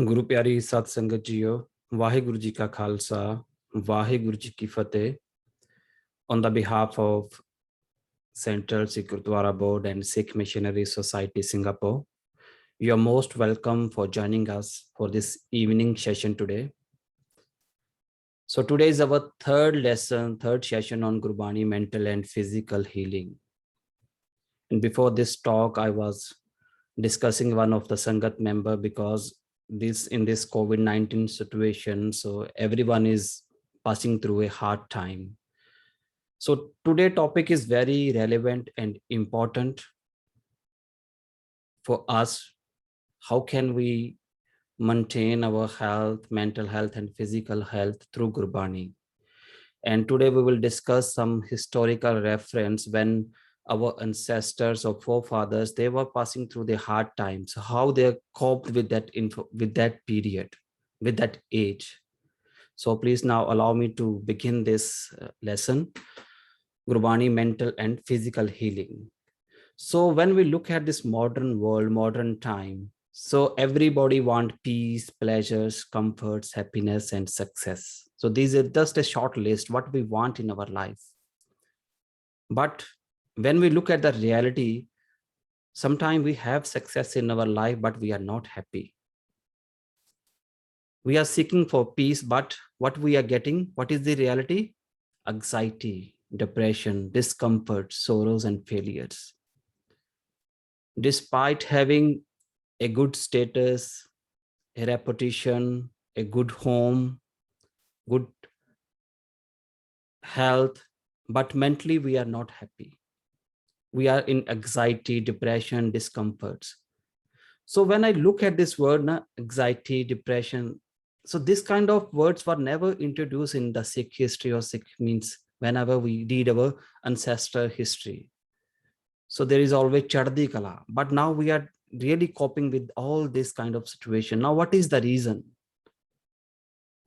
गुरु प्यारी सत संगत जीओ, वाहिगुरु जी का खालसा, वाहिगुरु जी की फतेह. On the behalf of Central Sikh Gurdwara Board and Sikh Missionary Society Singapore, you are most welcome for joining us for this evening session today. So today is our third session on Gurbani mental and physical healing. And before this talk, I was discussing one of the Sangat member because in this COVID-19 situation, so everyone is passing through a hard time. So today topic is very relevant and important for us. How can we maintain our health, mental health and physical health through Gurbani? And today we will discuss some historical reference when our ancestors or forefathers, they were passing through the hard times, how they coped with that period, with that age. So please now allow me to begin this lesson, Gurbani mental and physical healing. So when we look at this modern world, modern time, so everybody want peace, pleasures, comforts, happiness, and success. So these are just a short list what we want in our life. But when we look at the reality, sometimes we have success in our life, but we are not happy. We are seeking for peace, but what we are getting, what is the reality? Anxiety, depression, discomfort, sorrows, and failures. Despite having a good status, a reputation, a good home, good health, but mentally we are not happy. We are in anxiety, depression, discomforts. So when I look at this word, anxiety, depression, so this kind of words were never introduced in the Sikh history, or Sikh means whenever we read our ancestor history. So there is always Chardi Kala, but now we are really coping with all this kind of situation. Now, what is the reason?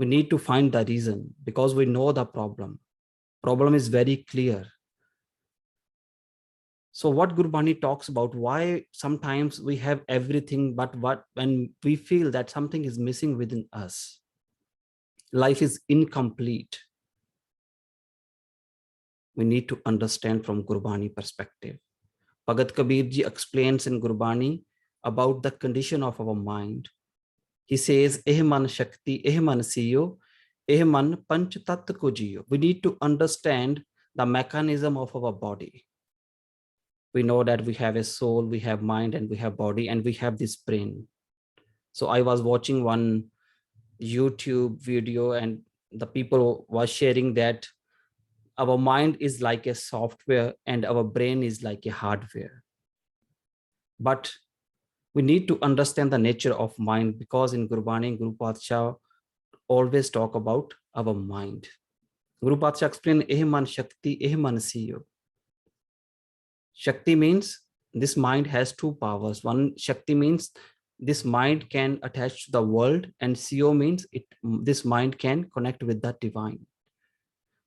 We need to find the reason because we know the problem. Problem is very clear. So what Gurbani talks about, why sometimes we have everything, but when we feel that something is missing within us, life is incomplete. We need to understand from Gurbani perspective. Bhagat Kabir ji explains in Gurbani about the condition of our mind. He says, "Eh man shakti, eh man siyo, eh man panch tat ko jiyo." We need to understand the mechanism of our body. We know that we have a soul, we have mind, and we have body, and we have this brain. So I was watching one YouTube video, and the people was sharing that our mind is like a software and our brain is like a hardware. But we need to understand the nature of mind, because in Gurbani, Guru Patsha always talk about our mind. Guru Patsha explain, "Eh man shakti, eh man siyo." Shakti means this mind has two powers. One, Shakti means this mind can attach to the world, and Siyo means this mind can connect with the divine.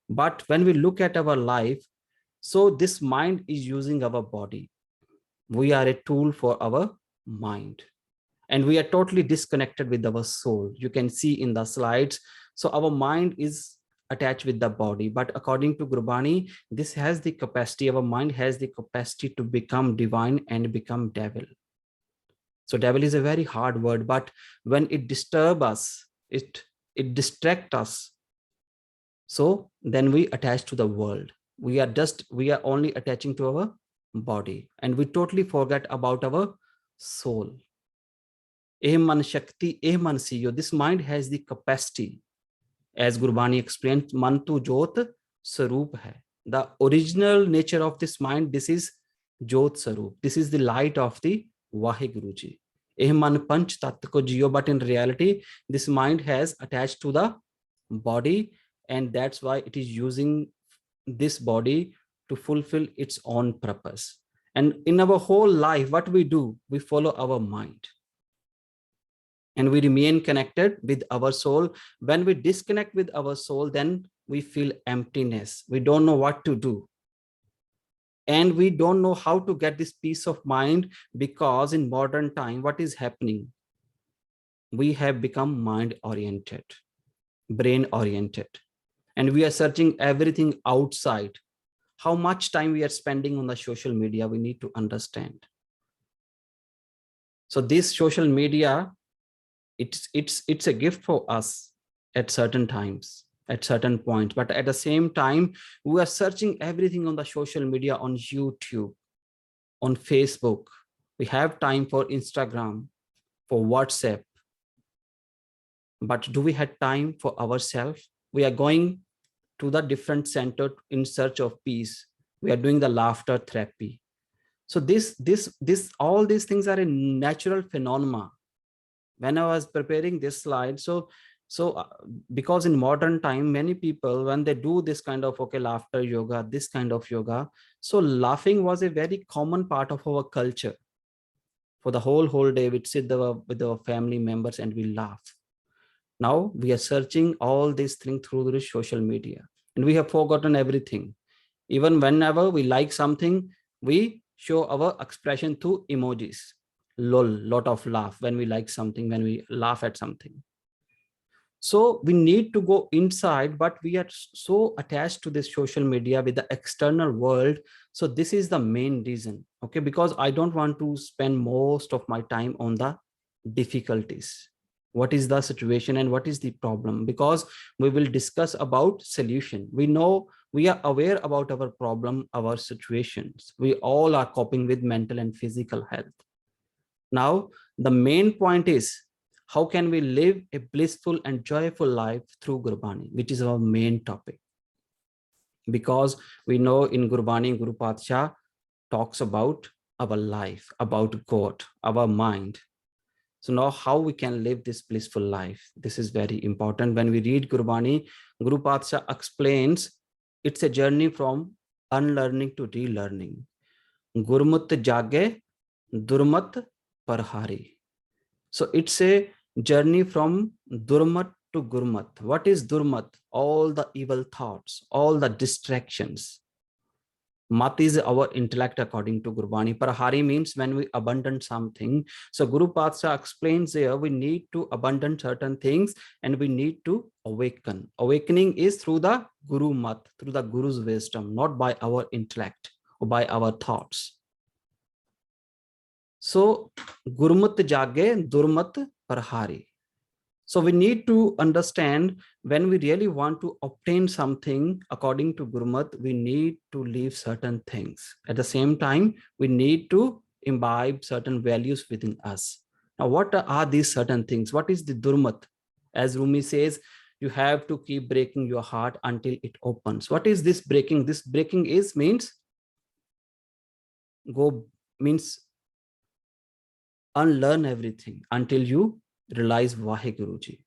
But when we look at our life, so this mind is using our body. We are a tool for our mind, and we are totally disconnected with our soul. You can see in the slides. So our mind is attached with the body, but according to Gurbani, this has the capacity, our mind has the capacity to become divine and become devil. So devil is a very hard word, but when it disturbs us, it distracts us. So then we attach to the world. We are only attaching to our body, and we totally forget about our soul. Eh man shakti, eh man siyo. This mind has the capacity. As Gurbani explained, man tu jot sarup hai. The original nature of this mind, this is jot sarup. This is the light of the Vaheguru ji. Eh man panch tat ko jiyo. But in reality, this mind has attached to the body, and that's why it is using this body to fulfill its own purpose. And in our whole life, what we do, we follow our mind, and we remain connected with our soul. When we disconnect with our soul, then we feel emptiness. We don't know what to do, and we don't know how to get this peace of mind, because in modern time, what is happening? we have become mind oriented, brain oriented, and we are searching everything outside. How much time we are spending on the social media, we need to understand. So this social media, it's a gift for us at certain times, at certain points, but at the same time, we are searching everything on the social media, on YouTube, on Facebook. We have time for Instagram, for WhatsApp, but do we have time for ourselves? We are going to the different center in search of peace. We are doing the laughter therapy. So all these things are a natural phenomena. When I was preparing this slide, because in modern time, many people, when they do this kind of, okay, laughter yoga, this kind of yoga, so laughing was a very common part of our culture. For the whole day, we'd sit with our family members and we laugh. Now we are searching all these things through the social media, and we have forgotten everything. Even whenever we like something, we show our expression through emojis. Lol, lot of laugh when we like something, when we laugh at something. So we need to go inside, but we are so attached to this social media with the external world. So this is the main reason, okay? Because I don't want to spend most of my time on the difficulties. What is the situation and what is the problem? Because we will discuss about solution. We know, we are aware about our problem, our situations. We all are coping with mental and physical health. Now, the main point is, how can we live a blissful and joyful life through Gurbani, which is our main topic. Because we know in Gurbani, Guru Patsha talks about our life, about God, our mind. So now how we can live this blissful life? This is very important. When we read Gurbani, Guru Patsha explains it's a journey from unlearning to relearning. Gurmut jage, durmat parhari. So it's a journey from Durmat to Gurmat. What is Durmat? All the evil thoughts, all the distractions. Mat is our intellect according to Gurbani. Parahari means when we abandon something. So Guru Patsha explains here, we need to abandon certain things and we need to awaken. Awakening is through the Guru Mat, through the Guru's wisdom, not by our intellect or by our thoughts. So Gurmat jage, Durmat parhari. So we need to understand, when we really want to obtain something according to Gurmat, we need to leave certain things. At the same time, we need to imbibe certain values within us. Now, what are these certain things? What is the Durmat? As Rumi says, you have to keep breaking your heart until it opens. What is this breaking? This breaking means unlearn everything until you realize Vaheguruji.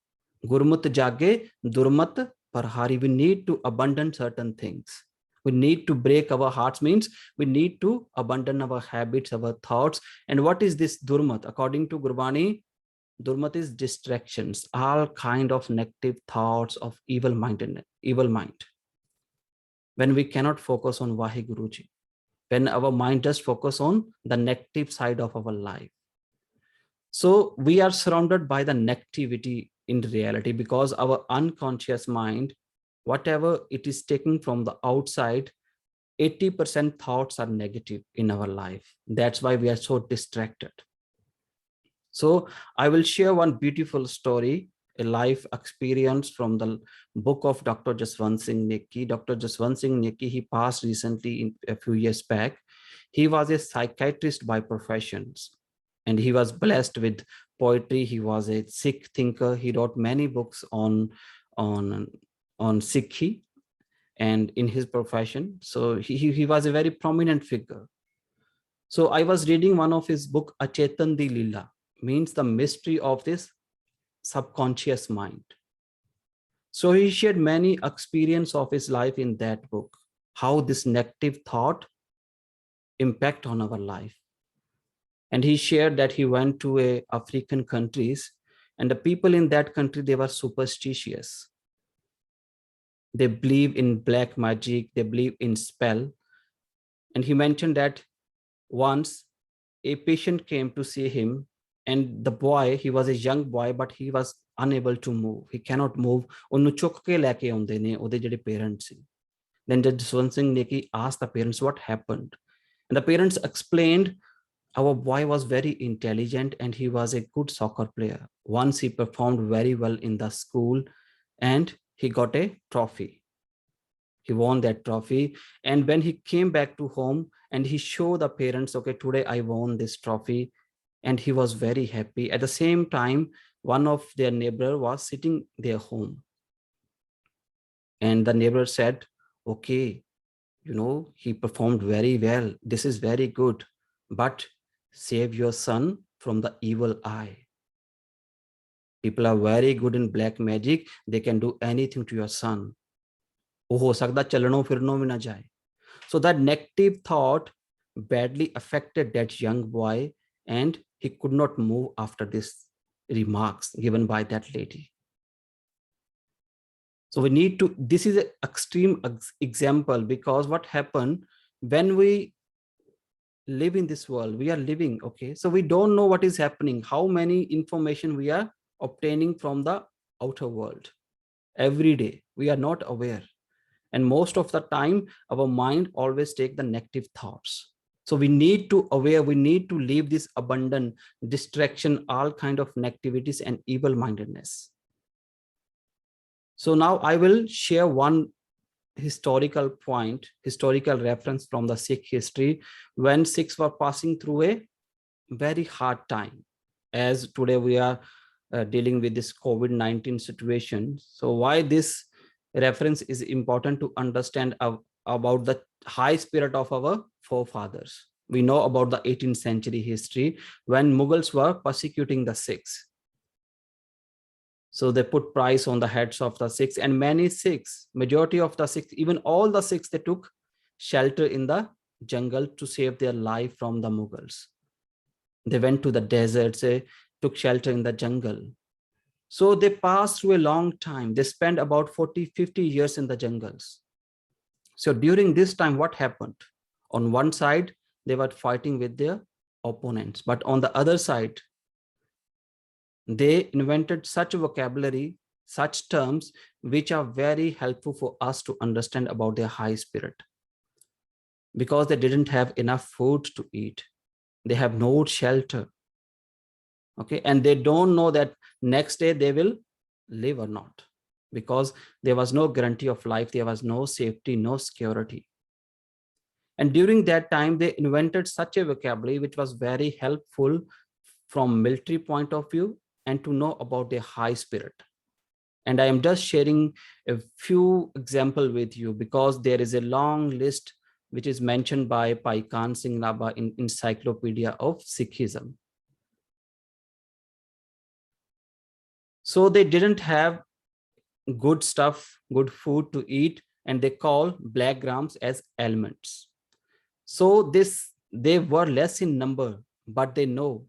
Gurmat jage, durmat parhari. We need to abandon certain things. We need to break our hearts, means we need to abandon our habits, our thoughts. And what is this durmat? According to Gurbani, durmat is distractions, all kind of negative thoughts of evil mind. When we cannot focus on Vaheguruji, when our mind just focus on the negative side of our life. So we are surrounded by the negativity in reality, because our unconscious mind, whatever it is taking from the outside, 80% thoughts are negative in our life. That's why we are so distracted. So I will share one beautiful story, a life experience from the book of Dr. Jaswant Singh Neki. Dr. Jaswant Singh Neki, he passed recently in a few years back. He was a psychiatrist by professions, and he was blessed with poetry. He was a Sikh thinker. He wrote many books on Sikhi and in his profession. So he was a very prominent figure. So I was reading one of his book, Achetan Di Lila, means the mystery of this subconscious mind. So he shared many experience of his life in that book, how this negative thought impact on our life. And he shared that he went to African countries, and the people in that country, they were superstitious. They believe in black magic, they believe in spell. And he mentioned that once a patient came to see him, and the boy, he was a young boy, but he was unable to move. He cannot move. ਉਹਨੂੰ ਚੁੱਕ ਕੇ ਲੈ ਕੇ ਆਉਂਦੇ ਨੇ ਉਹਦੇ ਜਿਹੜੇ parents C. Then Judge Swan Singh Neki asked the parents what happened. And the parents explained, our boy was very intelligent and he was a good soccer player. Once he performed very well in the school and he got a trophy. He won that trophy. And when he came back to home and he showed the parents, okay, today I won this trophy. And he was very happy. At the same time, one of their neighbor was sitting their home. And the neighbor said, okay, you know, he performed very well. This is very good, but save your son from the evil eye. People are very good in black magic. They can do anything to your son. Oh, ho sakda chalno firno bhi na jaye. So that negative thought badly affected that young boy, and he could not move after this remarks given by that lady. So we need to, this is an extreme example, because what happened when we live in this world, we are living, okay, so we don't know what is happening, how many information we are obtaining from the outer world every day. We are not aware, and most of the time our mind always take the negative thoughts. So we need to aware, we need to leave this abundant distraction, all kind of negativities and evil mindedness. So now I will share one historical point, historical reference from the Sikh history, when Sikhs were passing through a very hard time. As today we are dealing with this COVID-19 situation. So why this reference is important to understand about the high spirit of our forefathers. We know about the 18th century history when Mughals were persecuting the Sikhs. So they put price on the heads of the Sikhs, and many Sikhs, majority of the Sikhs, even all the Sikhs, they took shelter in the jungle to save their life from the Mughals. They went to the deserts, they took shelter in the jungle. So they passed through a long time. They spent about 40-50 years in the jungles. So during this time, what happened? On one side, they were fighting with their opponents, but on the other side, they invented such vocabulary, such terms, which are very helpful for us to understand about their high spirit. Because they didn't have enough food to eat. They have no shelter. Okay, and they don't know that next day they will live or not. Because there was no guarantee of life, there was no safety, no security. And during that time, they invented such a vocabulary which was very helpful from military point of view, and to know about their high spirit. And I am just sharing a few examples with you, because there is a long list which is mentioned by Bhai Khan Singh Nabha in Encyclopedia of Sikhism. So they didn't have good stuff, good food to eat, and they call black grams as elements. So they were less in number, but they know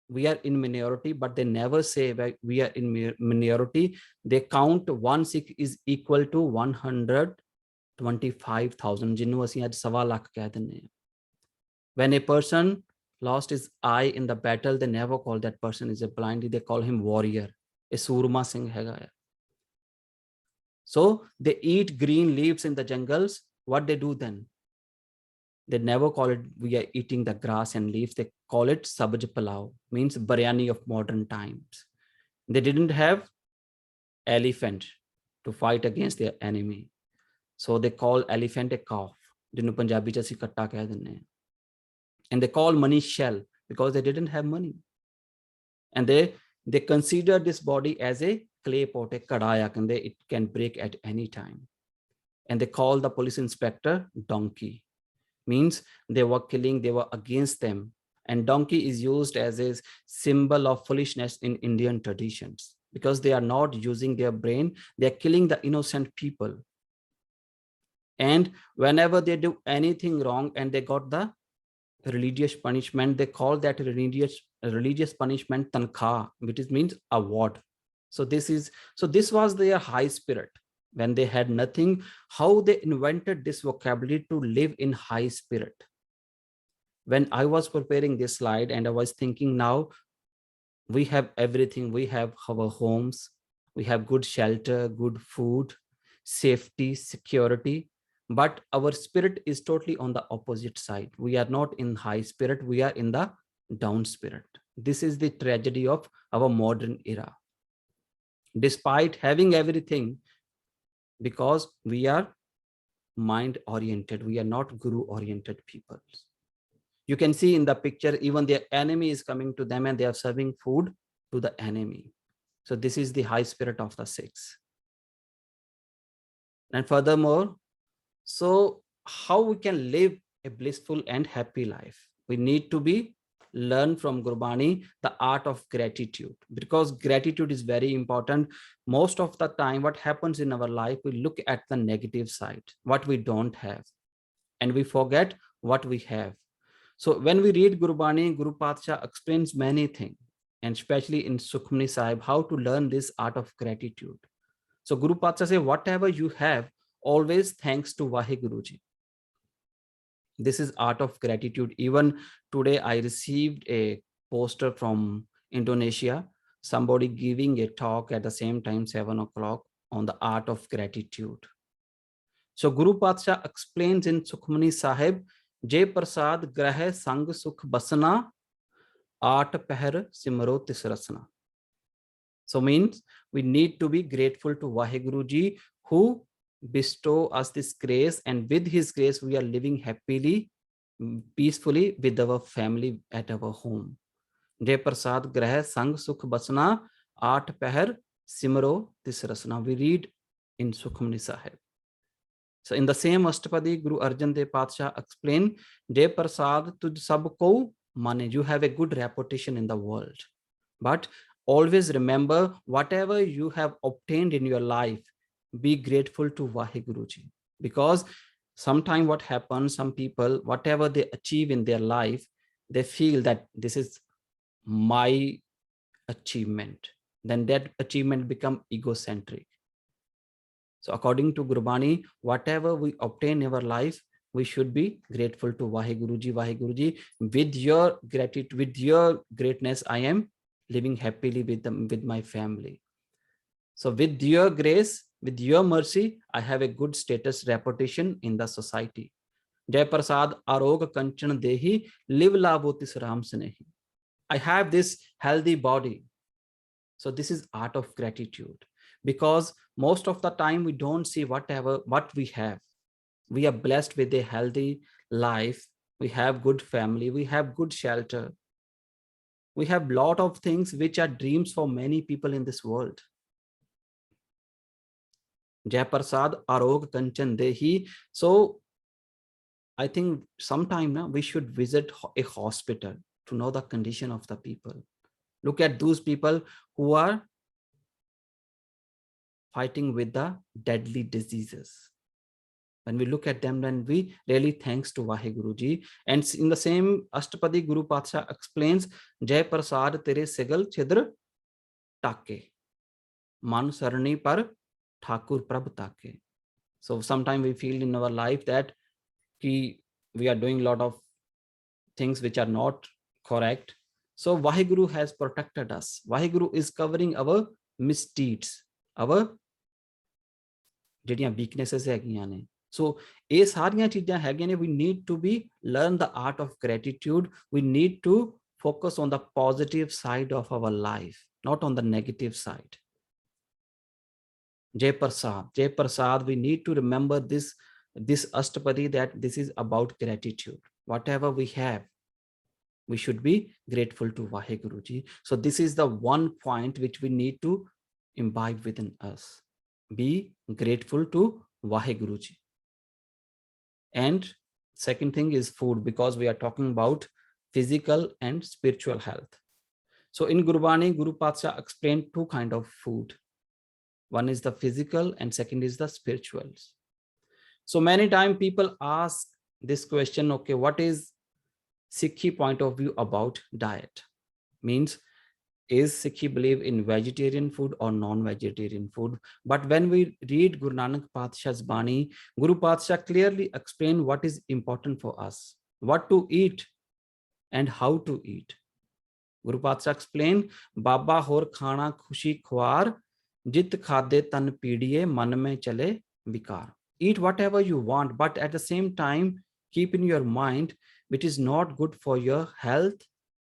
we are in minority, but they never say we are in minority. They count one Sikh is equal to 125,000. When a person lost his eye in the battle, they never call that person is a blind, they call him warrior. A Surma Singh hai. So they eat green leaves in the jungles. What they do then? They never call it we are eating the grass and leaves. They call it sabj pulao, means biryani of modern times. They didn't have elephant to fight against their enemy. So they call elephant a calf. And they call money shell because they didn't have money. And they consider this body as a clay pot, a kadayak, and it can break at any time. And they call the police inspector donkey. Means they were killing, they were against them. And donkey is used as a symbol of foolishness in Indian traditions, because they are not using their brain, they are killing the innocent people. And whenever they do anything wrong and they got the religious punishment, they call that religious punishment tankha, which means award. So this was their high spirit. When they had nothing, how they invented this vocabulary to live in high spirit. When I was preparing this slide and I was thinking now, We have everything. We have our homes, we have good shelter, good food, safety, security, but our spirit is totally on the opposite side. We are not in high spirit, we are in the down spirit. This is the tragedy of our modern era. Despite having everything, because we are mind oriented, we are not guru oriented people. You can see in the picture, even their enemy is coming to them and they are serving food to the enemy. So this is the high spirit of the Sikhs. And furthermore, so how we can live a blissful and happy life? We need to be learn from Gurbani the art of gratitude, because gratitude is very important. Most of the time, what happens in our life, we look at the negative side, what we don't have, and we forget what we have. So when we read Gurbani, Guru Patsha explains many things, and especially in Sukhmani Sahib, how to learn this art of gratitude. So Guru Patsha says, whatever you have, always thanks to Vaheguru. This is art of gratitude. Even today, I received a poster from Indonesia, somebody giving a talk at the same time, 7 o'clock, on the art of gratitude. So Guru Patsha explains in Sukhmani Sahib, Jai Prasad Grah Sang Sukh Basana, Art Pahar Simro Tisrasana. So means we need to be grateful to Vaheguru Ji, who bestow us this grace, and with his grace we are living happily, peacefully with our family at our home. Jai Prasad Grah Sang Sukh Basana, Art Pahar Simro Tisrasana. We read in Sukhmani Sahib. So in the same Ashtapadi, Guru Arjan Dev Patsha explained, Jai Prasad Tuj Sab Ko Mane. You have a good reputation in the world, but always remember, whatever you have obtained in your life, be grateful to Vaheguru Ji. Because sometimes what happens, some people, whatever they achieve in their life, they feel that this is my achievement. Then that achievement become egocentric. So according to Gurbani, whatever we obtain in our life, we should be grateful to Vaheguru Ji. Vaheguru Ji, with your gratitude, with your greatness, I am living happily with them, with my family. So with your grace, with your mercy, I have a good status, reputation in the society. Jai Prasad Arog Kanchan Dehi, live Labhotis Ram Snehi. I have this healthy body. So this is art of gratitude, because most of the time we don't see what we have. We are blessed with a healthy life. We have good family. We have good shelter. We have lot of things which are dreams for many people in this world. Jai Prasad Arog Kanchan Dehi. So I think sometime now we should visit a hospital to know the condition of the people. Look at those people who are fighting with the deadly diseases. When we look at them, then we really thanks to Vaheguru Ji. And in the same Ashtapadi, Guru Patsha explains, Jai Prasad Tere Sigal Chidr Take, Man Sarani Par Thakur Prabh Take. So sometimes we feel in our life that we are doing a lot of things which are not correct. So Vaheguru has protected us. Vaheguru is covering our misdeeds, our weaknesses ਹੈਗੀਆਂ ਨੇ. So ਇਹ ਸਾਰੀਆਂ ਚੀਜ਼ਾਂ ਹੈਗੀਆਂ ਨੇ. We need to be learn the art of gratitude. We need to focus on the positive side of our life, not on the negative side. Jai Prasad, we need to remember this Ashtapadi, that this is about gratitude. Whatever we have, we should be grateful to Vaheguru Ji. So this is the one point which we need to imbibe within us. Be grateful to Vaheguru Ji. And second thing is food, because we are talking about physical and spiritual health. So in Gurbani, Guru Patsha explained two kinds of food. One is the physical and second is the spirituals. So many times people ask this question, okay, what is Sikhi point of view about diet? Means, is Sikhi believe in vegetarian food or non-vegetarian food? But when we read Guru Nanak Patsha's Bani, Guru Patsha clearly explained what is important for us, what to eat and how to eat. Guru Patsha explained, Baba hor khana khushi khwar, jit khade tan pidiye man mein chale vikar. Eat whatever you want, but at the same time, keep in your mind, which is not good for your health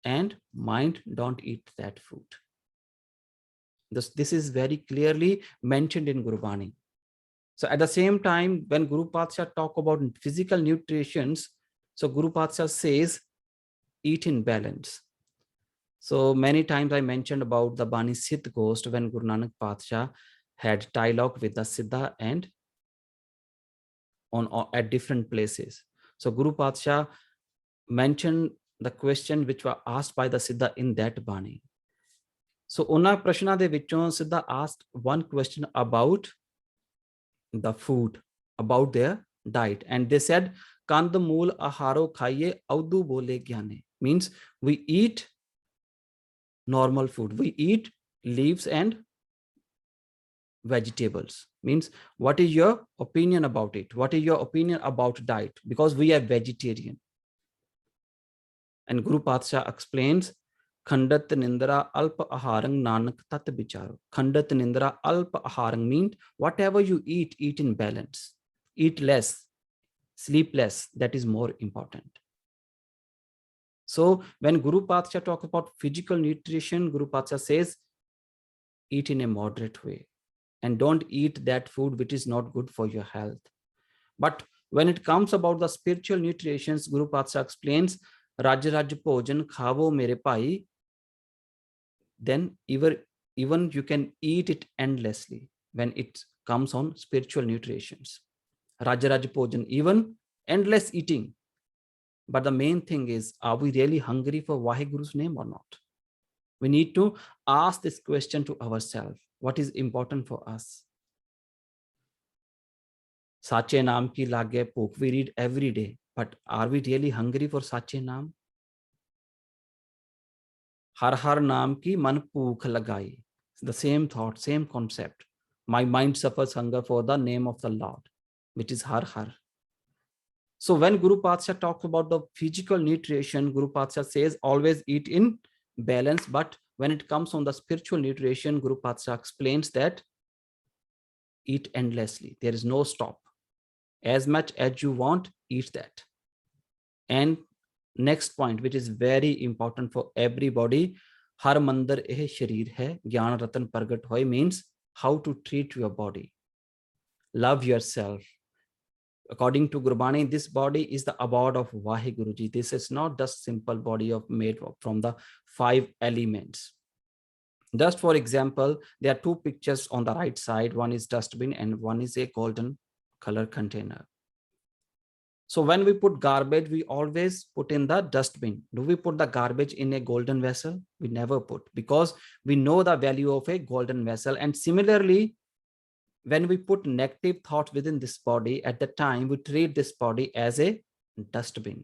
and mind, don't eat that food. This is very clearly mentioned in Gurbani. So at the same time, when Guru Patsha talk about physical nutrition, so Guru Patsha says, eat in balance. So many times I mentioned about the Bani Siddh Ghost when Guru Nanak Patsha had dialogue with the Siddha and at different places. So Guru Patsha mentioned the question which were asked by the Siddha in that Bani. So ਉਹਨਾਂ ਪ੍ਰਸ਼ਨਾਂ ਦੇ ਵਿੱਚੋਂ Siddha asked one question about the food, about their diet, and they said kand mool aharo khaiye audu bole gyane, means we eat normal food, we eat leaves and vegetables. Means what is your opinion about it, what is your opinion about diet, because we are vegetarian. And Guru Patsha explains, Khandat Nindra Alpa Aharang Nanak Tat Bicharo. Khandat Nindra Alpa Aharang means whatever you eat, eat in balance. Eat less, sleep less. That is more important. So when Guru Patsha talks about physical nutrition, Guru Patsha says, eat in a moderate way. And don't eat that food which is not good for your health. But when it comes about the spiritual nutrition, Guru Patsha explains, Raj Raj Bhojan Khavo Mere Pai, then even you can eat it endlessly when it comes on spiritual nutritions. Raja Raj Bhojan, even endless eating. But the main thing is, are we really hungry for Vaheguru's name or not? We need to ask this question to ourselves. What is important for us? Sache Naam ki lage bhook, we read every day. But are we really hungry for Sache Naam? Har har naam ki man bhook lagai. The same thought, same concept. My mind suffers hunger for the name of the Lord, which is har har. So when Guru Patsha talks about the physical nutrition, Guru Patsha says always eat in balance. But when it comes on the spiritual nutrition, Guru Patsha explains that eat endlessly. There is no stop. As much as you want, eat that. And next point, which is very important for everybody, Har Mandar eh sharir hai, Gyan Ratan Pragat hoy, means how to treat your body. Love yourself. According to Gurbani, this body is the abode of Vaheguruji. This is not just simple body made from the 5 elements. Just for example, there are 2 pictures on the right side. One is dustbin and one is a golden color container. So when we put garbage, we always put in the dustbin. Do we put the garbage in a golden vessel? We never put, because we know the value of a golden vessel. And similarly, when we put negative thoughts within this body, at the time we treat this body as a dustbin.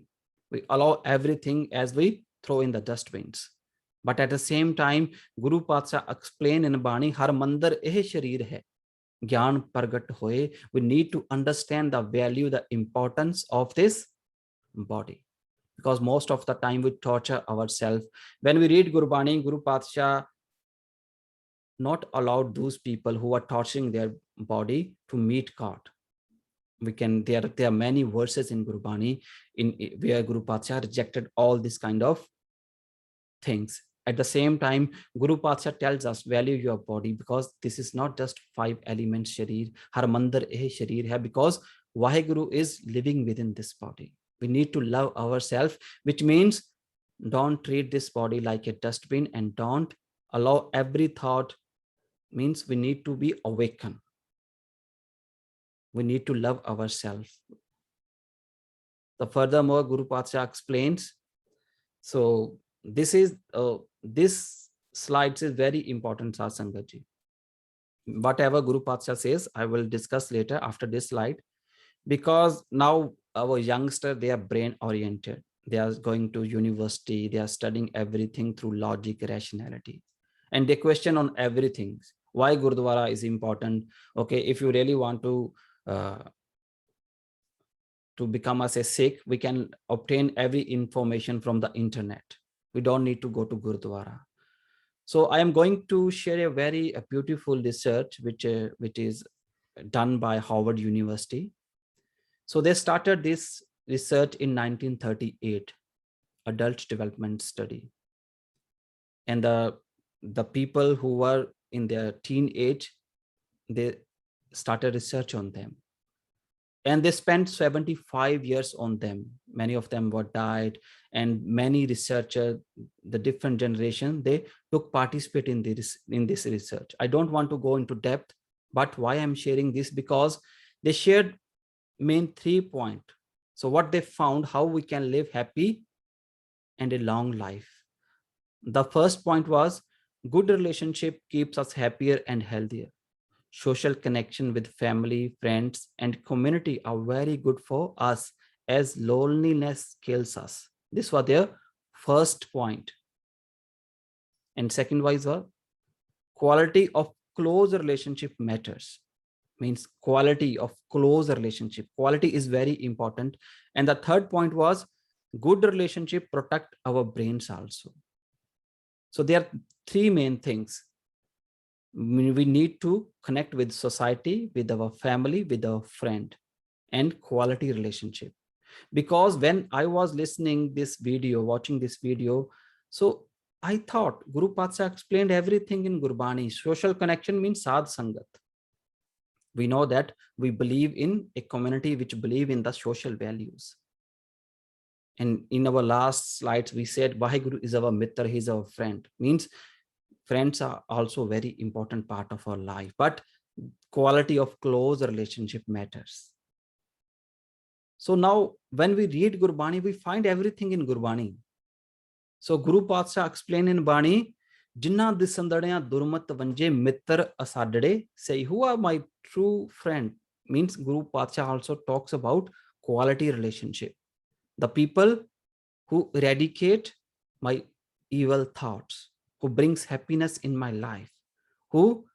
We allow everything as we throw in the dustbins. But at the same time, Guru Patsha explain in Bani, Har Mandar eh sharir hai, Gyan Pragat hoye. We need to understand the value, the importance of this body. Because most of the time we torture ourselves. When we read Gurbani, Guru Patsha not allowed those people who are torturing their body to meet God. There are many verses in Gurbani where Guru Patsha rejected all this kind of things. At the same time, Guru Patsha tells us value your body, because this is not just 5 elements sharir, har mandar eh sharir hai, because Vaheguru is living within this body. We need to love ourselves, which means don't treat this body like a dustbin and don't allow every thought. Means we need to be awakened. We need to love ourselves. So furthermore, Guru Patsha explains. So this slide is very important, Satsangaji. Whatever Guru Patsha says, I will discuss later after this slide, because now our youngster, they are brain oriented. They are going to university. They are studying everything through logic, rationality, and they question on everything. Why Gurdwara is important? Okay, if you really want to become as a Sikh, we can obtain every information from the internet. We don't need to go to Gurudwara. So I am going to share a very beautiful research which is done by Harvard University. So they started this research in 1938, adult development study. And the people who were in their teen age, they started research on them. And they spent 75 years on them. Many of them were died, and many researchers, the different generation, they took participate in this research. I don't want to go into depth, but why I'm sharing this, because they shared main 3 points. So what they found, how we can live happy and a long life. The first point was, good relationship keeps us happier and healthier. Social connection with family, friends, and community are very good for us, as loneliness kills us. This was their first point. And second was, quality of close relationship matters. Means quality of close relationship. Quality is very important. And the third point was, good relationship protect our brains also. So there are 3 main things. We need to connect with society, with our family, with our friend, and quality relationship. Because when I was listening this video, watching this video, so I thought Guru Patsha explained everything in Gurbani. Social connection means Sadh Sangat. We know that we believe in a community which believe in the social values. And in our last slides, we said Vaheguru is our mitra, he is our friend. Means friends are also very important part of our life, but quality of close relationship matters. So now when we read Gurbani, we find everything in Gurbani. So Guru Patsha explained in Bani, Jinna disandadya durmat vanje mitr asadade, say who are my true friend. Means Guru Patsha also talks about quality relationship. The people who eradicate my evil thoughts, who brings happiness in my life, who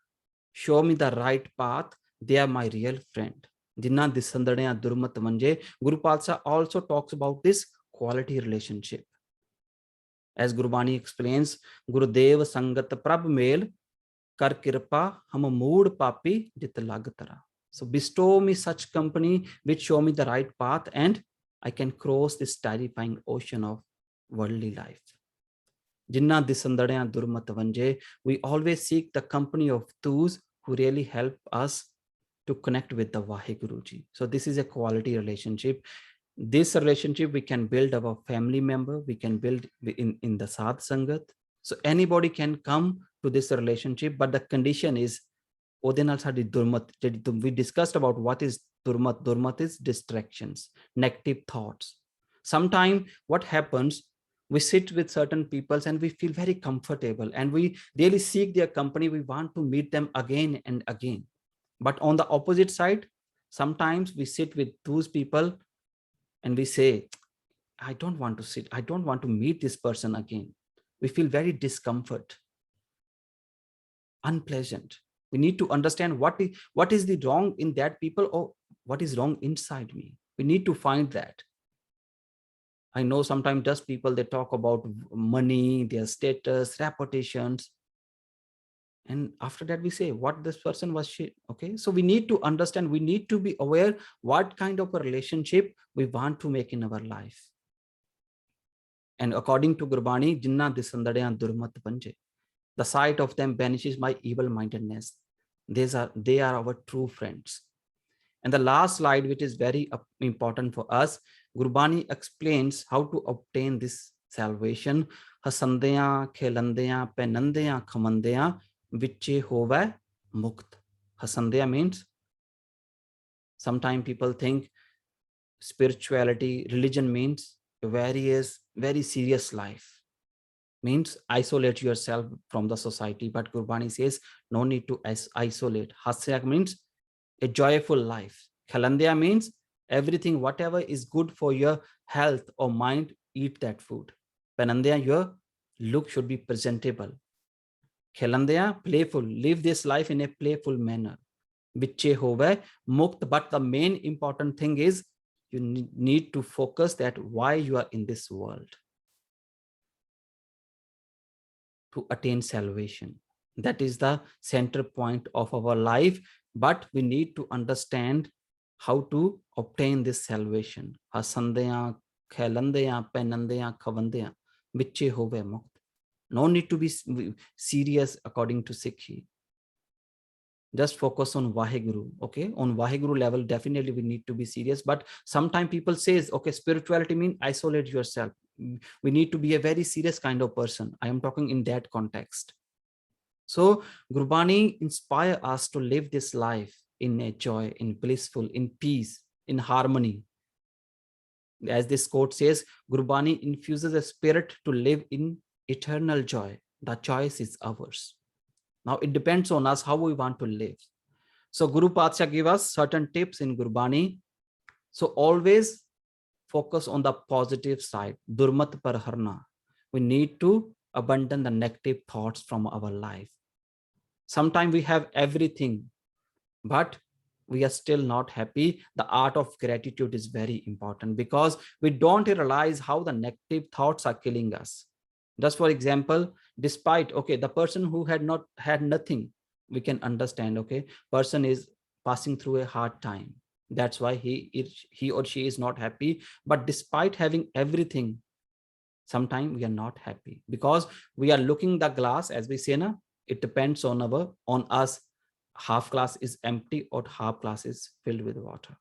show me the right path, they are my real friend. Jinna disandadya durmat vanje. Guru Patsha also talks about this quality relationship. As Gurbani explains, Gurudev Sangat Prabh Mel Kar Kirpa Ham Mood Papi Jit Lag Tara. So bestow me such company which show me the right path, and I can cross this terrifying ocean of worldly life. Jinna Disandadya Durmat Vanje. We always seek the company of those who really help us to connect with the Vaheguruji. So this is a quality relationship. This relationship we can build our family member, we can build in the Sadh Sangat. So anybody can come to this relationship, but the condition is Durmat. We discussed about what is Durmat. Durmat is distractions, negative thoughts. Sometimes what happens, we sit with certain peoples and we feel very comfortable and we really seek their company. We want to meet them again and again. But on the opposite side, sometimes we sit with those people and we say, I don't want to sit, I don't want to meet this person again. We feel very discomfort, unpleasant. We need to understand what is the wrong in that people, or what is wrong inside me. We need to find that. I know sometimes just people, they talk about money, their status, reputations. And after that we say, what this person was shit. Okay, so we need to understand, we need to be aware what kind of a relationship we want to make in our life. And according to Gurbani, Jinna Disandadya Durmat Vanje. The sight of them banishes my evil-mindedness. They are our true friends. And the last slide, which is very important for us, Gurbani explains how to obtain this salvation. Hasandya, Khelandya, Penandya, Khamandya, Viche Hova Mukt. Hasandya means, sometimes people think spirituality, religion means very serious life. Means isolate yourself from the society. But Gurbani says, no need to isolate. Hasya means a joyful life. Khalandya means everything, whatever is good for your health or mind, eat that food. Penandya, your look should be presentable. Khalandya, playful, live this life in a playful manner. Viche hove mukt, but the main important thing is you need to focus that why you are in this world. to attain salvation. That is the center point of our life, but we need to understand how to obtain this salvation. Hasandeyan, khelandeyan, penandeyan, khavandeyan, viche hove mukt. No need to be serious according to Sikhi. Just focus on Vaheguru. Okay, on Vaheguru level, definitely we need to be serious. But sometimes people says, okay, spirituality means isolate yourself. We need to be a very serious kind of person. I am talking in that context. So Gurbani inspire us to live this life in a joy, in blissful, in peace, in harmony. As this quote says, Gurbani infuses a spirit to live in eternal joy. The choice is ours. Now it depends on us how we want to live. So Guru Patsha give us certain tips in Gurbani. So always focus on the positive side. Durmat parharna. We need to abandon the negative thoughts from our life. Sometimes we have everything, but we are still not happy. The art of gratitude is very important because we don't realize how the negative thoughts are killing us. Just for example, despite, okay, the person who had nothing, we can understand, okay, person is passing through a hard time. That's why he or she is not happy. But despite having everything, sometimes we are not happy because we are looking the glass, as we say, na, it depends on us. Half glass is empty or half glass is filled with water.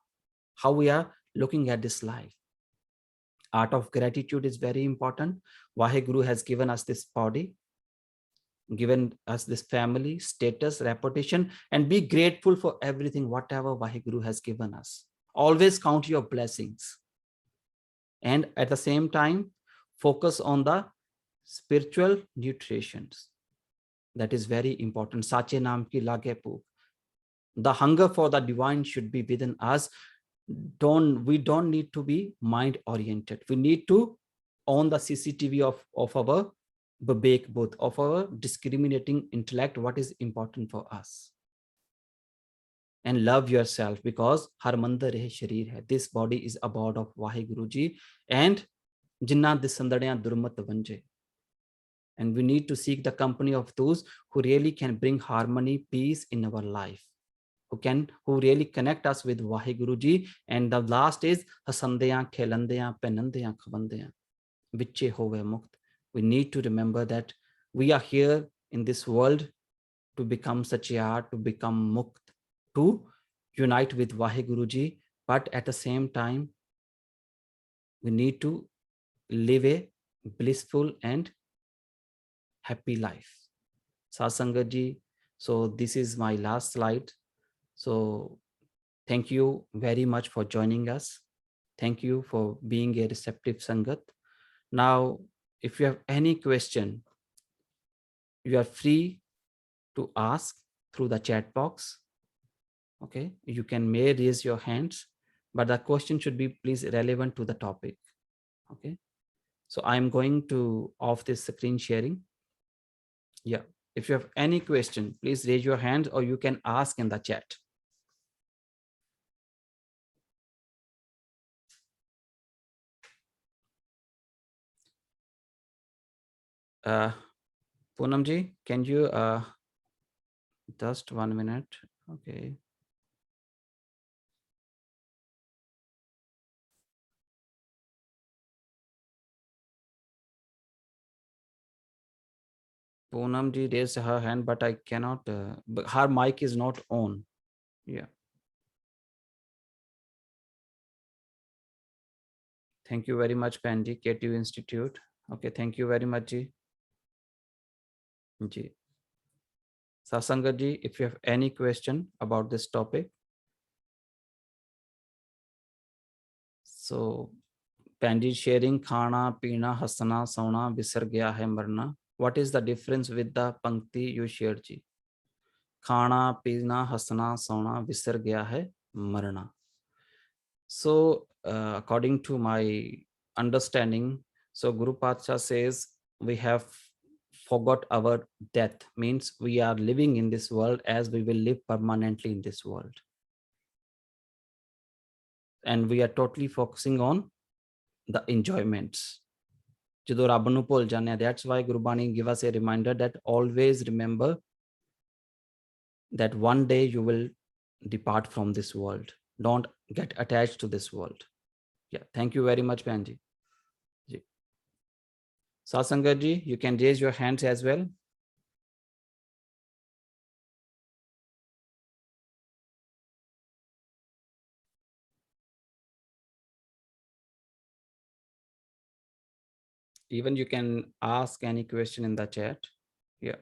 How we are looking at this life. Art of gratitude is very important. Vaheguru has given us this body, given us this family, status, reputation, and be grateful for everything, whatever Vaheguru has given us. Always count your blessings. And at the same time, focus on the spiritual nutrition. That is very important. Sache naam ki lage bhook. The hunger for the divine should be within us. We don't need to be mind oriented. We need to own the CCTV of our Vivek Bodh, of our discriminating intellect, what is important for us. And love yourself, because Harmandar Rahe Sharir hai. This body is about of Vaheguru Ji, and Jinnah Disandadyan Durmat Vanje. And we need to seek the company of those who really can bring harmony, peace in our life, who really connect us with Vaheguru Ji. And the last is Hasandeyan, Khelandeyan, Penandeyan, Khavandeyan, Viche Hove Mukt. We need to remember that we are here in this world to become Satyar, to become Mukt, to unite with Vaheguru Ji. But at the same time, we need to live a blissful and happy life. Satsangat Ji, so this is my last slide. So thank you very much for joining us. Thank you for being a receptive Sangat. Now, if you have any question, you are free to ask through the chat box. Okay, you may raise your hands, but the question should be please relevant to the topic. Okay, so I'm going to off this screen sharing. Yeah, if you have any question, please raise your hand or you can ask in the chat. Poonam ji, can you just 1 minute? Okay. Poonam ji raised her hand, but I cannot, her mic is not on. Yeah. Thank you very much, Panji, KTU Institute. Okay, thank you very much, Ji. Ji. Sasangat Ji, if you have any question about this topic. So, Panji sharing khana, pina, hasana, sauna, bisar gaya hai marna. What is the difference with the pankti you shared, Ji? Khana, pina, hasana, sauna, bisar gaya hai marna. So, according to my understanding, so Guru Patsha says we have forgot our death, means we are living in this world as we will live permanently in this world. And we are totally focusing on the enjoyments. ਜਦੋਂ ਰੱਬ ਨੂੰ ਭੁੱਲ ਜਾਂਦੇ ਆ, that's why Gurbani give us a reminder that always remember that one day you will depart from this world. Don't get attached to this world. Yeah, thank you very much, Panji. Satsangat ji, you can raise your hands as well. Even you can ask any question in the chat. Yeah.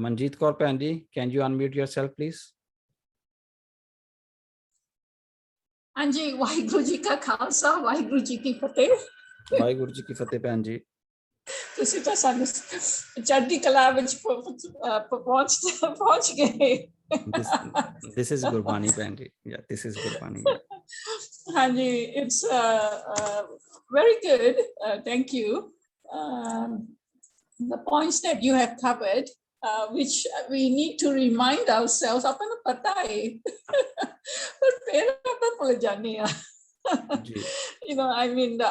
Manjeet Kaur Panji, can you unmute yourself, please? Anji, Waheguru Ji ka Khalsa, Waheguru Ji ki Fateh. Waheguru Ji ki Fateh, Panji. ਤੁਸੀਂ ਤਾਂ ਸਾਨੂੰ ਚੜ੍ਹਦੀ ਕਲਾ ਵਿੱਚ ਪਹੁੰਚ ਗਏ। This is Gurbani, Panji. Yeah, this is Gurbani. Yeah. Hanji, it's very good. Thank you. The points that you have covered, which we need to remind ourselves. ਆਪਾਂ ਨੂੰ ਪਤਾ ਹੈ, ਪਰ ਫਿਰ ਆਪਾਂ ਭੁੱਲ ਜਾਂਦੇ ਆ। You know, I mean, the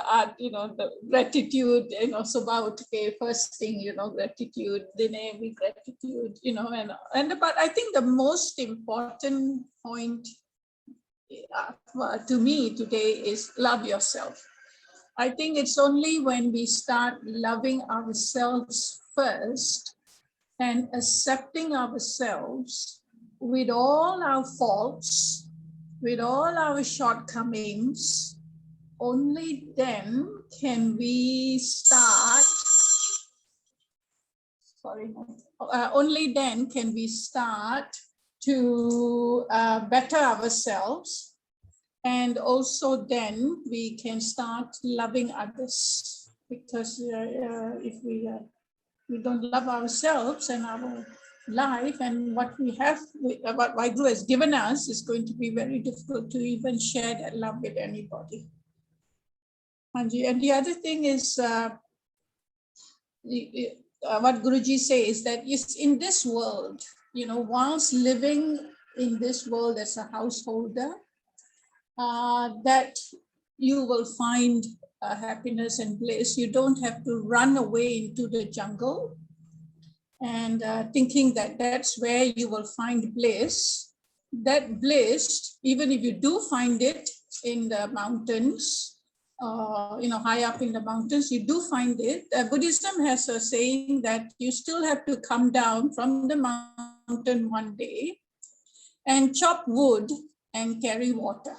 gratitude, so about, okay, first thing, gratitude, then every gratitude, but I think the most important point to me today is love yourself. I think it's only when we start loving ourselves first and accepting ourselves with all our faults, with all our shortcomings, only then can we start, only then can we start to better ourselves, and also then we can start loving others. Because if we don't love ourselves and our life and what we have, what Waheguru has given us, is going to be very difficult to even share that love with anybody. And the other thing is what Guruji says, that is in this world, whilst living in this world as a householder, that you will find happiness and bliss. You don't have to run away into the jungle and thinking that that's where you will find bliss. That bliss, even if you do find it in the mountains, high up in the mountains, you do find it. Buddhism has a saying that you still have to come down from the mountain one day and chop wood and carry water.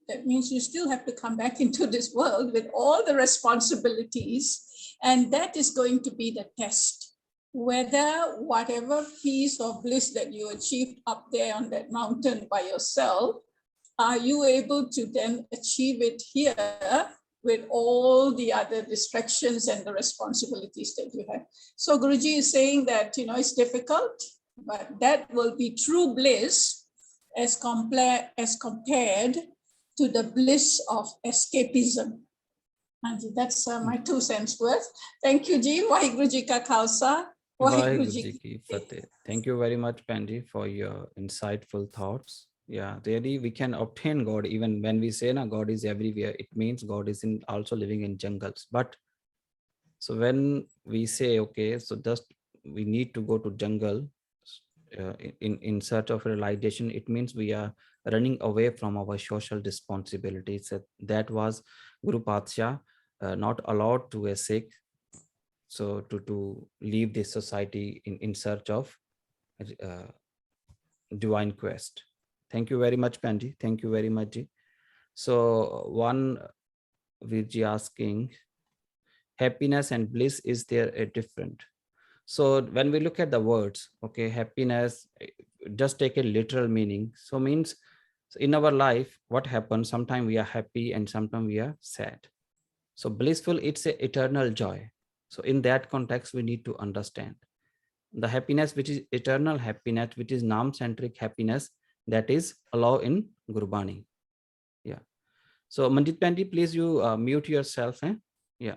That means you still have to come back into this world with all the responsibilities, and that is going to be the test. Whether whatever peace or bliss that you achieved up there on that mountain by yourself, are you able to then achieve it here with all the other distractions and the responsibilities that you have? So Guruji is saying that, it's difficult, but that will be true bliss as compared to the bliss of escapism. And that's my 2 cents worth. Thank you, Ji. Waheguru Ji ka Khalsa. Waheguru Ji ki Fateh. Thank you very much, Panji, for your insightful thoughts. Yeah, really, we can obtain God even when we say God is everywhere. It means God is also living in jungles. But so when we say, okay, so just we need to go to jungle in search of realization, it means we are running away from our social responsibilities. That was Guru Patsha not allowed to a Sikh so to leave this society in search of divine quest. Thank you very much, Panji. Thank you very much, Ji. So one Virji asking, happiness and bliss, is there a different? So when we look at the words, okay, happiness, just take a literal meaning. So means in our life, what happens? Sometimes we are happy and sometimes we are sad. So blissful, it's an eternal joy. So in that context, we need to understand the happiness, which is eternal happiness, which is nam-centric happiness, that is allowed in Gurbani. Yeah. So Manjit Panji, please you mute yourself. Yeah.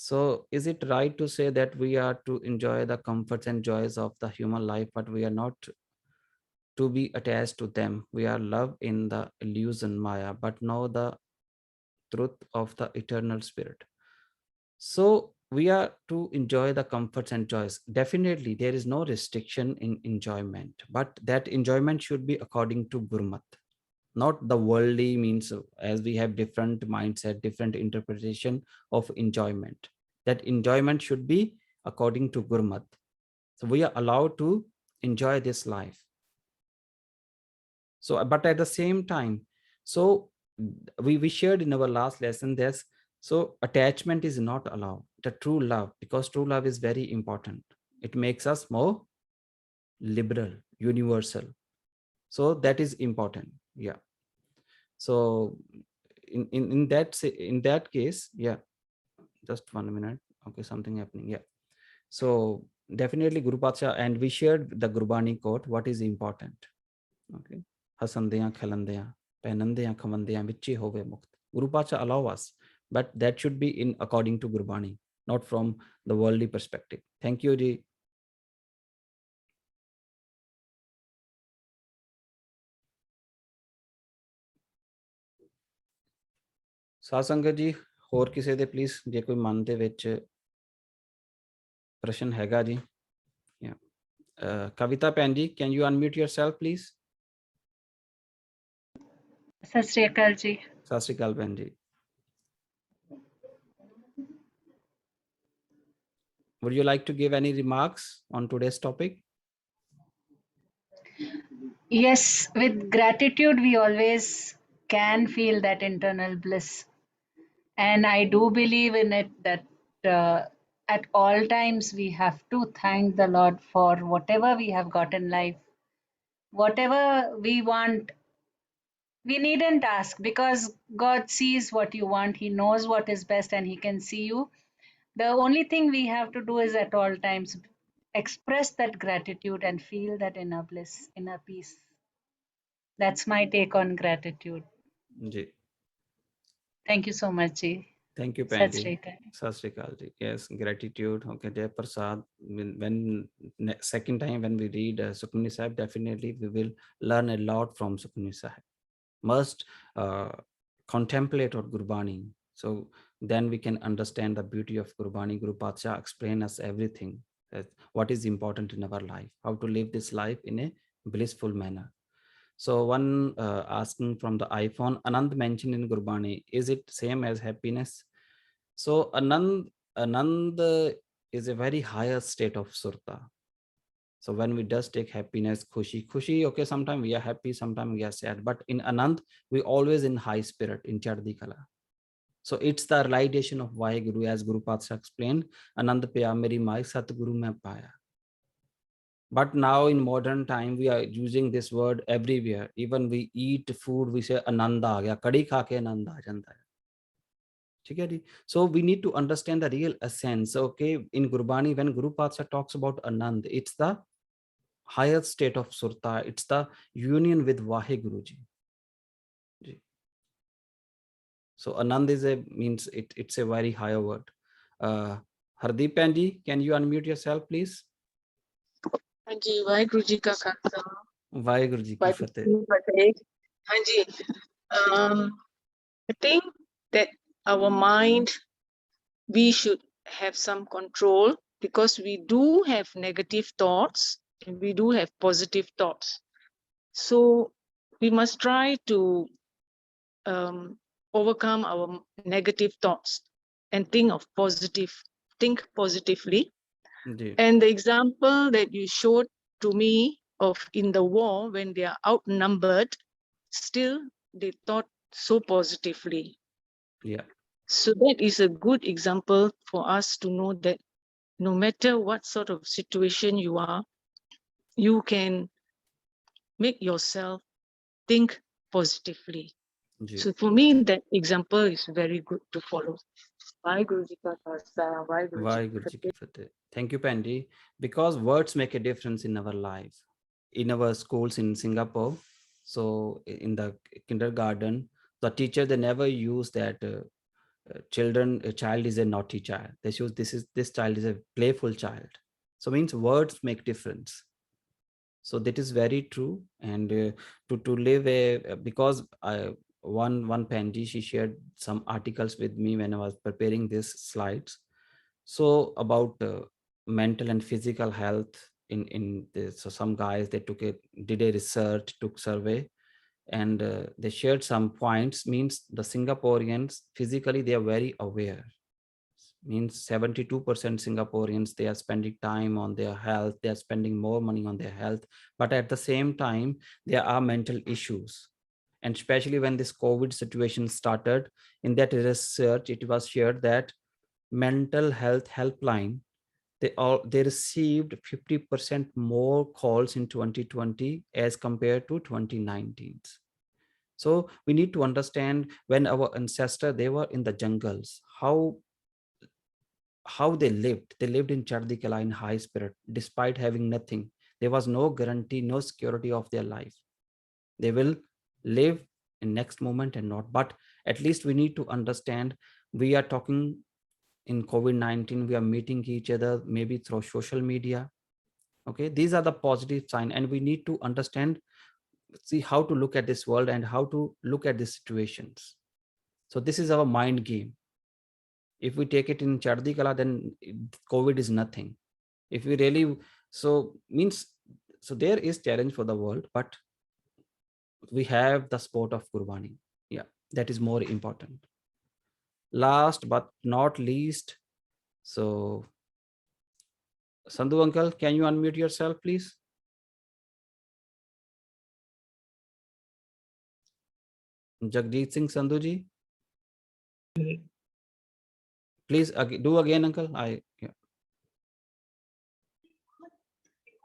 So is it right to say that we are to enjoy the comforts and joys of the human life, but we are not to be attached to them? We are love in the illusion Maya, but know the truth of the eternal spirit. So we are to enjoy the comforts and joys. Definitely, there is no restriction in enjoyment, but that enjoyment should be according to Gurmat, not the worldly means. As we have different mindset, different interpretation of enjoyment, that enjoyment should be according to Gurmat. So we are allowed to enjoy this life. So, but at the same time, so we shared in our last lesson, there's so attachment is not allowed, the true love, because true love is very important. It makes us more liberal, universal. So that is important. Yeah. So in that case, yeah, just 1 minute. Okay, something happening. Yeah. So definitely Guru Pacha, and we shared the Gurbani quote, what is important. Okay. Hasandeyan khalandeyan penandeyan khamandeyan vichi hove mukt. Guru Pacha allow us, but that should be in according to Gurbani, not from the worldly perspective. Thank you, Ji. ਸਾਧ ਸੰਗਤ ਜੀ, ਹੋਰ ਕਿਸੇ ਦੇ please ਜੇ ਕੋਈ ਮਨ ਦੇ ਵਿੱਚ ਪ੍ਰਸ਼ਨ ਹੈਗਾ ਜੀ। ਕਵਿਤਾ ਭੈਣ ਜੀ, can you unmute yourself please? ਸਤਿ ਸ਼੍ਰੀ ਅਕਾਲ ਜੀ। ਸਤਿ ਸ਼੍ਰੀ ਅਕਾਲ ਭੈਣ ਜੀ। Would you like to give any remarks on today's topic? Yes, with gratitude, we always can feel that internal bliss. And I do believe in it that at all times we have to thank the Lord for whatever we have got in life. Whatever we want, we needn't ask, because God sees what you want. He knows what is best and He can see you. The only thing we have to do is at all times express that gratitude and feel that inner bliss, inner peace. That's my take on gratitude. Ji. Thank you so much, Ji. Thank you, Sat Panji. Shri Akal. Sat Shri Akal ji. Yes, gratitude. Okay, Jai Prasad. When second time when we read Sukhmani Sahib, definitely we will learn a lot from Sukhmani Sahib. Must contemplate on Gurbani. So then we can understand the beauty of Gurbani. Guru Pacha explain us everything. What is important in our life, how to live this life in a blissful manner. So one asking from the iPhone, Anand mentioned in Gurbani, is it same as happiness? So Anand is a very higher state of surta. So when we just take happiness, khushi, okay, sometimes we are happy, sometimes we are sad, but in Anand, we always in high spirit, in Chardi Kala. So it's the realization of Vaheguru, as Guru Patsha explained, Anand Paya Meri Mai Satguru Mein Paya. But now in modern time, we are using this word everywhere. Even we eat food, we say Ananda aa gaya, kadi kha ke Ananda aa janda hai. So we need to understand the real essence. Okay, in Gurbani, when Guru Patsha talks about Anand, it's the higher state of surta. It's the union with Vaheguru ji. So Anand is means it's a very higher word. Hardeep Panji, can you unmute yourself, please? Hanji, Vaheguru Ji ka Khalsa. Vaheguru Ji ki Fateh. Hanji, I think that our mind, we should have some control, because we do have negative thoughts and we do have positive thoughts. So we must try to overcome our negative thoughts and think positively. And the example that you showed to me of in the war, when they are outnumbered, still they thought so positively. Yeah. So that is a good example for us to know that no matter what sort of situation you are, you can make yourself think positively. So for me, that example is very good to follow. Vaheguru Ji ka Khalsa, Vaheguru Ji ki Fateh. Thank you, Panji. Because words make a difference in our life. In our schools in Singapore, so in the kindergarten, the teacher, they never use that a child is a naughty child. They choose this child is a playful child. So means words make difference. So that is very true. And to live because one Panji, she shared some articles with me when I was preparing these slides. So about mental and physical health in this. So some guys, they did a research, took survey, and they shared some points. Means the Singaporeans physically, they are very aware. Means 72% Singaporeans, they are spending time on their health, they are spending more money on their health, but at the same time there are mental issues. And especially when this COVID situation started, in that research it was shared that mental health helpline, they received 50% more calls in 2020 as compared to 2019. So we need to understand, when our ancestors, they were in the jungles, how they lived in Chardi Kala in high spirit, despite having nothing. There was no guarantee, no security of their life. They will live in next moment and not, but at least we need to understand, we are talking in COVID-19, we are meeting each other maybe through social media. Okay, these are the positive sign, and we need to understand, see how to look at this world and how to look at these situations. So this is our mind game. If we take it in Chardi Kala, then COVID is nothing. If we really, so there is challenge for the world, but we have the sport of Qurbani. Yeah, that is more important. Last but not least, so Sandhu uncle, can you unmute yourself, please? Jagjeet Singh Sandhu ji. Please do again, uncle.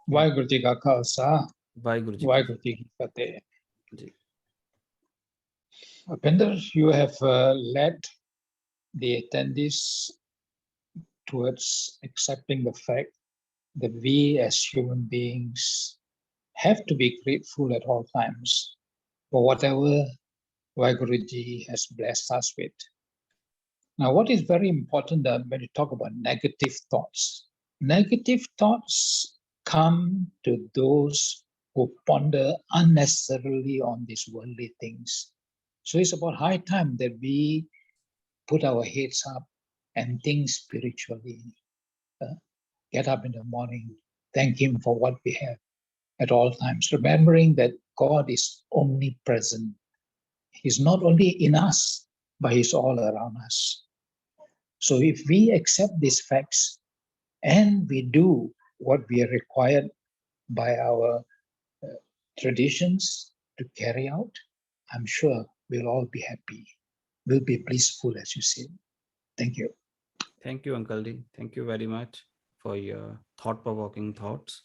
Waheguru Ji Ka Khalsa, Waheguru Ji. Waheguru Ji Ki Fateh. Ji. Bhinder, you have led the attendees towards accepting the fact that we as human beings have to be grateful at all times for whatever Waheguru Ji has blessed us with. Now, what is very important when you talk about negative thoughts come to those who ponder unnecessarily on these worldly things. So it's about high time that we put our heads up and think spiritually. Get up in the morning, thank Him for what we have at all times, remembering that God is omnipresent. He's not only in us, but He's all around us. So if we accept these facts and we do what we are required by our traditions to carry out, I'm sure we'll all be happy. We'll be blissful, as you said. Thank you. Thank you, Uncle Ji. Thank you very much for your thought-provoking thoughts.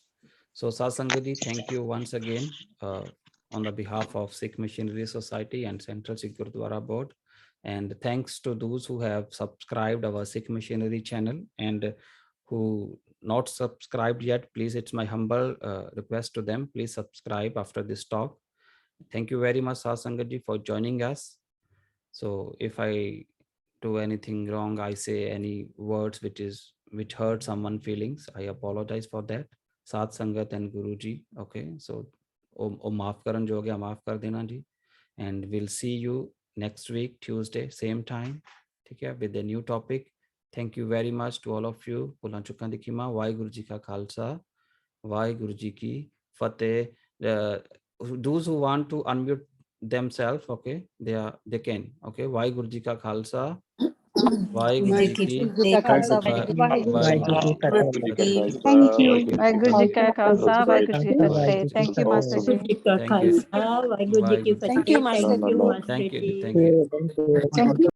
So Satsangaji, thank you once again on the behalf of Sikh Missionary Society and Central Sikh Gurdwara Board. And thanks to those who have subscribed our Sikh Missionary channel, and who not subscribed yet, please, it's my humble request to them, please subscribe after this talk. Thank you very much, Satsangaji, for joining us. So if I do anything wrong, I say any words which hurt someone's feelings, I apologize for that. Sat Sangat and Guruji. Okay, so maaf karan jo ho gaya, maaf kar dena ji. And we'll see you next week, Tuesday, same time, okay, with a new topic. Thank you very much to all of you. Pulanchukan Dikima, Waheguru Ji Ka Khalsa, Waheguru Ji Ki Fateh. Those who want to unmute themselves, okay, they can. Okay, Waheguru Ji Ka Khalsa, Waheguru Ji Ki Thank you. Waheguru Ji Ka Khalsa, Waheguru Ji Ki Fateh. Thank you, Master Ji. Thank you. Thank you. Thank you, Master Ji. Thank you.